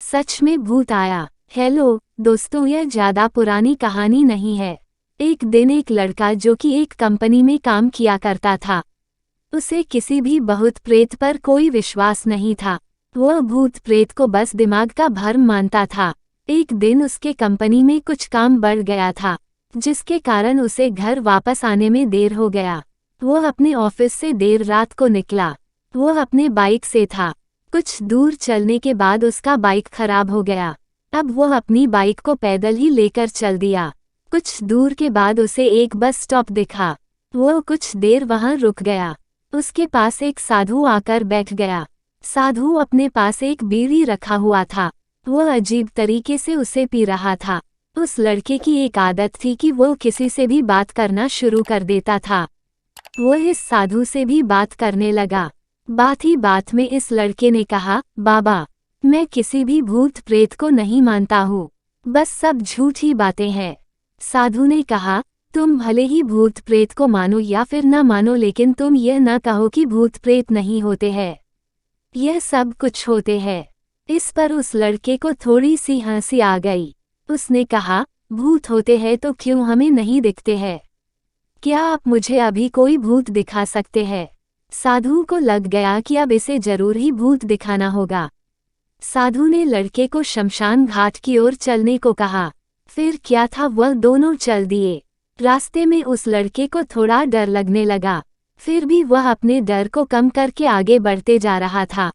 सच में भूत आया। हेलो दोस्तों, यह ज्यादा पुरानी कहानी नहीं है। एक दिन एक लड़का जो कि एक कंपनी में काम किया करता था, उसे किसी भी भूत प्रेत पर कोई विश्वास नहीं था। वह भूत प्रेत को बस दिमाग का भ्रम मानता था। एक दिन उसके कंपनी में कुछ काम बढ़ गया था, जिसके कारण उसे घर वापस आने में देर हो गया। वह अपने ऑफिस से देर रात को निकला। वह अपने बाइक से था। कुछ दूर चलने के बाद उसका बाइक खराब हो गया। अब वह अपनी बाइक को पैदल ही लेकर चल दिया। कुछ दूर के बाद उसे एक बस स्टॉप दिखा। वह कुछ देर वहां रुक गया। उसके पास एक साधु आकर बैठ गया। साधु अपने पास एक बीड़ी रखा हुआ था। वह अजीब तरीके से उसे पी रहा था। उस लड़के की एक आदत थी कि वह किसी से भी बात करना शुरू कर देता था। वह इस साधु से भी बात करने लगा। बात ही बात में इस लड़के ने कहा, बाबा, मैं किसी भी भूत प्रेत को नहीं मानता हूँ, बस सब झूठी बातें हैं। साधु ने कहा, तुम भले ही भूत प्रेत को मानो या फिर न मानो, लेकिन तुम यह न कहो कि भूत प्रेत नहीं होते हैं। यह सब कुछ होते हैं। इस पर उस लड़के को थोड़ी सी हंसी आ गई। उसने कहा, भूत होते हैं तो क्यों हमें नहीं दिखते हैं? क्या आप मुझे अभी कोई भूत दिखा सकते हैं? साधु को लग गया कि अब इसे जरूर ही भूत दिखाना होगा। साधु ने लड़के को शमशान घाट की ओर चलने को कहा। फिर क्या था, वह दोनों चल दिए। रास्ते में उस लड़के को थोड़ा डर लगने लगा, फिर भी वह अपने डर को कम करके आगे बढ़ते जा रहा था।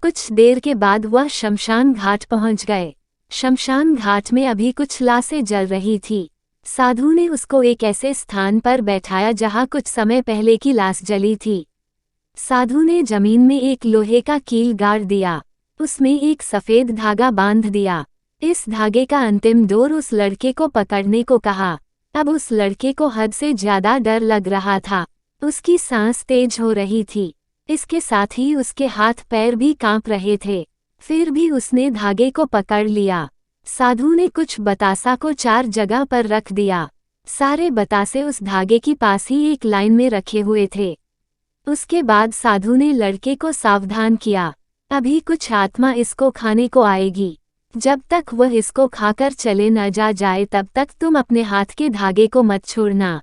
कुछ देर के बाद वह शमशान घाट पहुंच गए। शमशान घाट में अभी कुछ लाशें जल रही थी। साधु ने उसको एक ऐसे स्थान पर बैठाया जहां कुछ समय पहले की लाश जली थी। साधु ने जमीन में एक लोहे का कील गाड़ दिया। उसमें एक सफेद धागा बांध दिया। इस धागे का अंतिम डोर उस लड़के को पकड़ने को कहा। अब उस लड़के को हद से ज्यादा डर लग रहा था। उसकी सांस तेज हो रही थी। इसके साथ ही उसके हाथ पैर भी कांप रहे थे। फिर भी उसने धागे को पकड़ लिया। साधु ने कुछ बतासा को 4 जगह पर रख दिया। सारे बतासे उस धागे की पास ही एक लाइन में रखे हुए थे। उसके बाद साधु ने लड़के को सावधान किया, अभी कुछ आत्मा इसको खाने को आएगी। जब तक वह इसको खाकर चले न जाए तब तक तुम अपने हाथ के धागे को मत छोड़ना।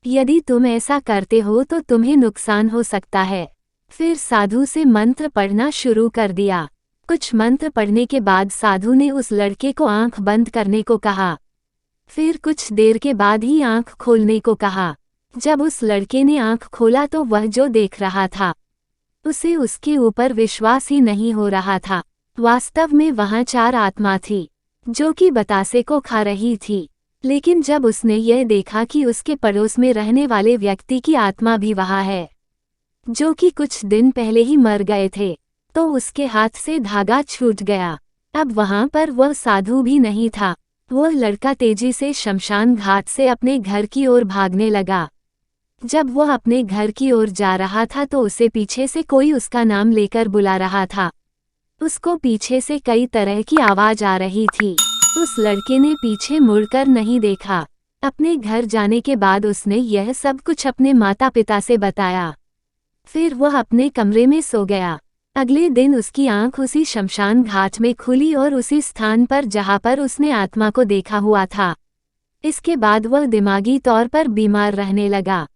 यदि तुम ऐसा करते हो तो तुम्हें नुकसान हो सकता है। फिर साधु से मंत्र पढ़ना शुरू कर दिया। कुछ मंत्र पढ़ने के बाद साधु ने उस लड़के को आंख बंद करने को कहा। फिर कुछ देर के बाद ही आंख खोलने को कहा। जब उस लड़के ने आंख खोला तो वह जो देख रहा था, उसे उसके ऊपर विश्वास ही नहीं हो रहा था। वास्तव में वहां 4 आत्मा थी जो कि बतासे को खा रही थी। लेकिन जब उसने यह देखा कि उसके पड़ोस में रहने वाले व्यक्ति की आत्मा भी वहां है, जो कि कुछ दिन पहले ही मर गए थे, तो उसके हाथ से धागा छूट गया। अब वहां पर वह साधु भी नहीं था। वह लड़का तेजी से शमशान घाट से अपने घर की ओर भागने लगा। जब वह अपने घर की ओर जा रहा था तो उसे पीछे से कोई उसका नाम लेकर बुला रहा था। उसको पीछे से कई तरह की आवाज आ रही थी। उस लड़के ने पीछे मुड़कर नहीं देखा। अपने घर जाने के बाद उसने यह सब कुछ अपने माता पिता से बताया। फिर वह अपने कमरे में सो गया। अगले दिन उसकी आंख उसी शमशान घाट में खुली और उसी स्थान पर जहां पर उसने आत्मा को देखा हुआ था। इसके बाद वह दिमागी तौर पर बीमार रहने लगा।